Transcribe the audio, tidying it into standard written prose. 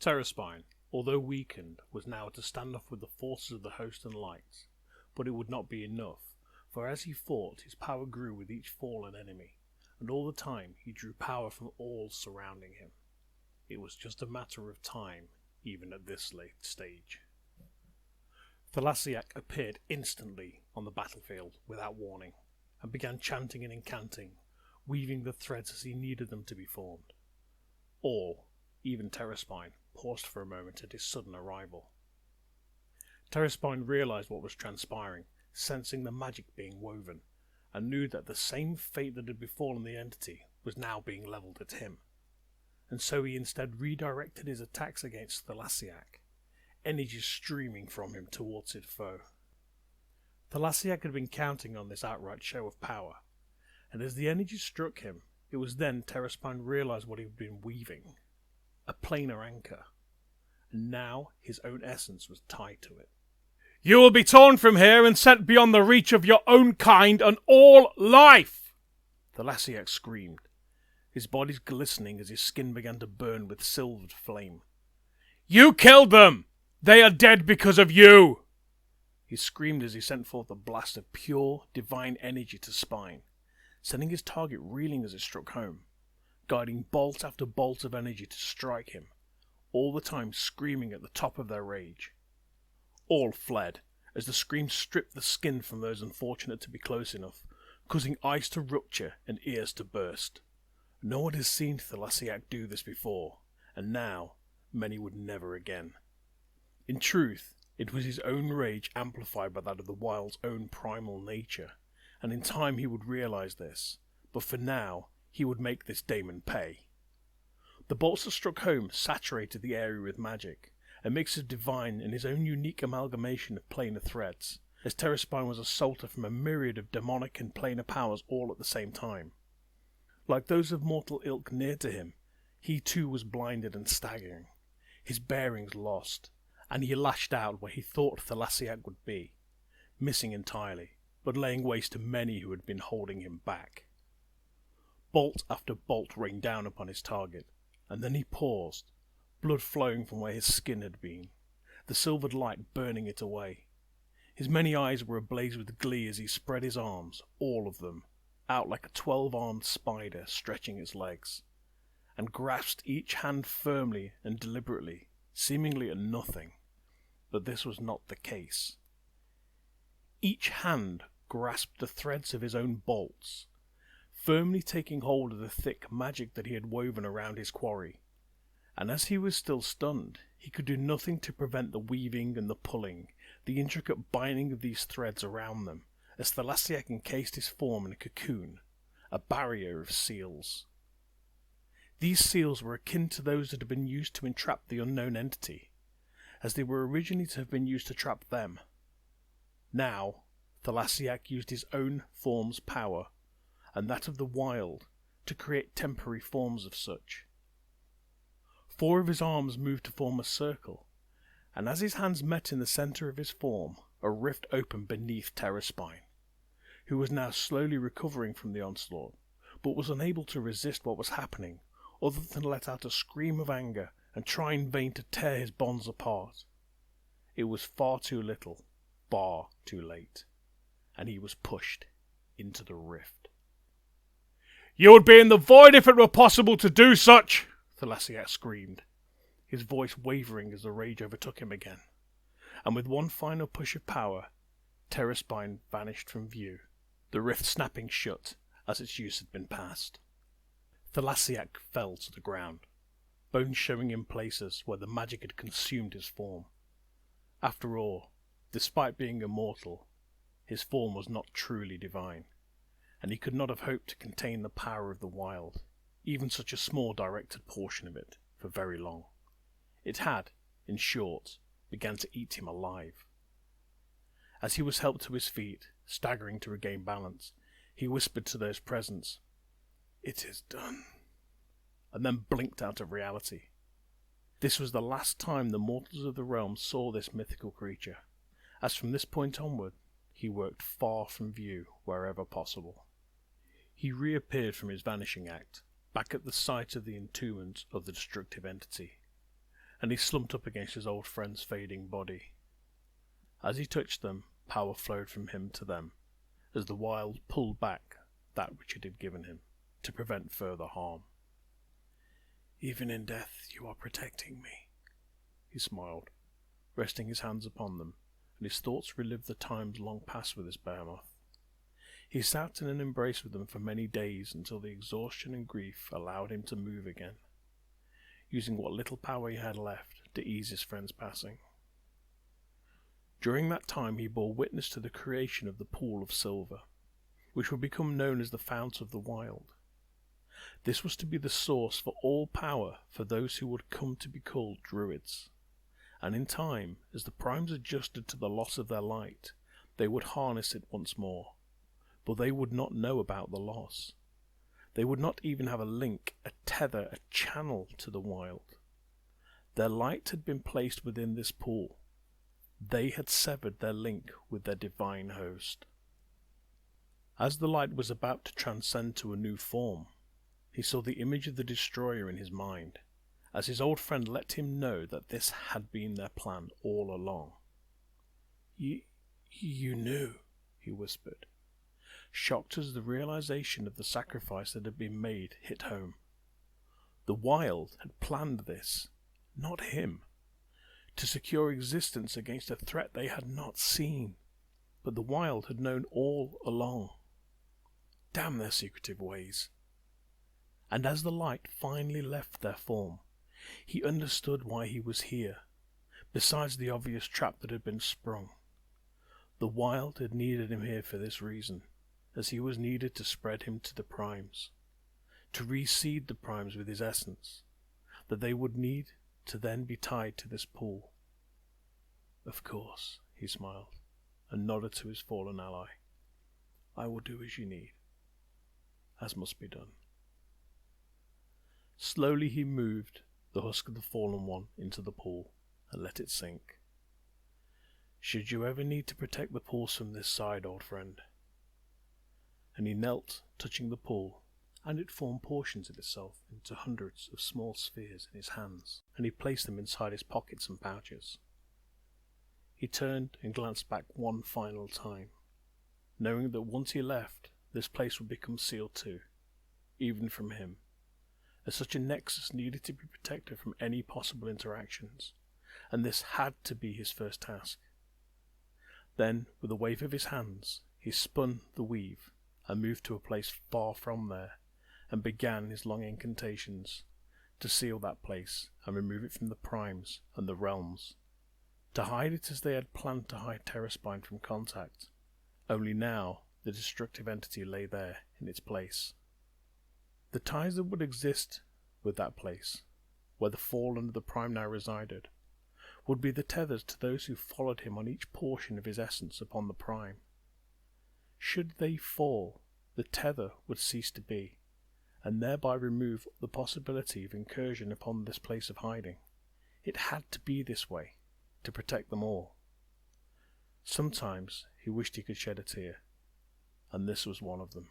Terraspine, although weakened, was now to stand off with the forces of the host and lights, but it would not be enough, for as he fought, his power grew with each fallen enemy, and all the time he drew power from all surrounding him. It was just a matter of time, even at this late stage. Thalasiak appeared instantly on the battlefield without warning, and began chanting and incanting, weaving the threads as he needed them to be formed. All, even Terraspine, paused for a moment at his sudden arrival. Terraspine realized what was transpiring, sensing the magic being woven, and knew that the same fate that had befallen the entity was now being levelled at him. And so he instead redirected his attacks against Thalasiak, energy streaming from him towards his foe. Thalasiak had been counting on this outright show of power, and as the energy struck him, it was then Terraspine realized what he had been weaving. A planar anchor, and now his own essence was tied to it. "You will be torn from here and sent beyond the reach of your own kind and all life!" Thalasiak screamed, his body glistening as his skin began to burn with silvered flame. "You killed them! They are dead because of you!" He screamed as he sent forth a blast of pure, divine energy to Spine, sending his target reeling as it struck home, guiding bolt after bolt of energy to strike him, all the time screaming at the top of their rage. All fled, as the scream stripped the skin from those unfortunate to be close enough, causing eyes to rupture and ears to burst. No one had seen Thalasiak do this before, and now many would never again. In truth, it was his own rage amplified by that of the wild's own primal nature, and in time he would realize this, but for now he would make this daemon pay. The bolts that struck home saturated the area with magic, a mix of divine and his own unique amalgamation of planar threads, as Terraspine was assaulted from a myriad of demonic and planar powers all at the same time. Like those of mortal ilk near to him, he too was blinded and staggering, his bearings lost, and he lashed out where he thought Thalasiak would be, missing entirely, but laying waste to many who had been holding him back. Bolt after bolt rained down upon his target, and then he paused, blood flowing from where his skin had been, the silvered light burning it away. His many eyes were ablaze with glee as he spread his arms, all of them, out like a 12-armed spider stretching its legs, and grasped each hand firmly and deliberately, seemingly at nothing. But this was not the case. Each hand grasped the threads of his own bolts, firmly taking hold of the thick magic that he had woven around his quarry, and as he was still stunned, he could do nothing to prevent the weaving and the pulling, the intricate binding of these threads around them, as Thalasiak encased his form in a cocoon, a barrier of seals. These seals were akin to those that had been used to entrap the unknown entity, as they were originally to have been used to trap them. Now, Thalasiak used his own form's power, and that of the wild, to create temporary forms of such. 4 of his arms moved to form a circle, and as his hands met in the centre of his form, a rift opened beneath Terraspine, who was now slowly recovering from the onslaught, but was unable to resist what was happening, other than let out a scream of anger and try in vain to tear his bonds apart. It was far too little, far too late, and he was pushed into the rift. "You would be in the void if it were possible to do such!" Thalasiak screamed, his voice wavering as the rage overtook him again. And with one final push of power, Terraspine vanished from view, the rift snapping shut as its use had been past. Thalasiak fell to the ground, bones showing in places where the magic had consumed his form. After all, despite being immortal, his form was not truly divine, and he could not have hoped to contain the power of the wild, even such a small directed portion of it, for very long. It had, in short, began to eat him alive. As he was helped to his feet, staggering to regain balance, he whispered to those present, "It is done," and then blinked out of reality. This was the last time the mortals of the realm saw this mythical creature, as from this point onward, he worked far from view wherever possible. He reappeared from his vanishing act, back at the site of the entombment of the destructive entity, and he slumped up against his old friend's fading body. As he touched them, power flowed from him to them, as the wild pulled back that which it had given him, to prevent further harm. "Even in death you are protecting me," he smiled, resting his hands upon them, and his thoughts relived the times long past with this behemoth. He sat in an embrace with them for many days until the exhaustion and grief allowed him to move again, using what little power he had left to ease his friend's passing. During that time he bore witness to the creation of the pool of silver, which would become known as the Fount of the Wild. This was to be the source for all power for those who would come to be called Druids, and in time, as the primes adjusted to the loss of their light, they would harness it once more, but they would not know about the loss. They would not even have a link, a tether, a channel to the wild. Their light had been placed within this pool. They had severed their link with their divine host. As the light was about to transcend to a new form, he saw the image of the destroyer in his mind, as his old friend let him know that this had been their plan all along. You knew," he whispered, shocked as the realization of the sacrifice that had been made hit home. The Wild had planned this, not him, to secure existence against a threat they had not seen, but the Wild had known all along. Damn their secretive ways. And as the light finally left their form, he understood why he was here, besides the obvious trap that had been sprung. The Wild had needed him here for this reason, as he was needed to spread him to the primes, to reseed the primes with his essence, that they would need to then be tied to this pool. "Of course," he smiled, and nodded to his fallen ally. "I will do as you need, as must be done." Slowly he moved the husk of the fallen one into the pool, and let it sink. "Should you ever need to protect the pools from this side, old friend?" And he knelt, touching the pool, and it formed portions of itself into hundreds of small spheres in his hands, and he placed them inside his pockets and pouches. He turned and glanced back one final time, knowing that once he left, this place would become sealed too, even from him, as such a nexus needed to be protected from any possible interactions, and this had to be his first task. Then, with a wave of his hands, he spun the weave and moved to a place far from there, and began his long incantations to seal that place and remove it from the primes and the realms, to hide it as they had planned to hide Terraspine from contact, only now the destructive entity lay there in its place. The ties that would exist with that place, where the fallen of the prime now resided, would be the tethers to those who followed him on each portion of his essence upon the prime. Should they fall, the tether would cease to be, and thereby remove the possibility of incursion upon this place of hiding. It had to be this way, to protect them all. Sometimes he wished he could shed a tear, and this was one of them.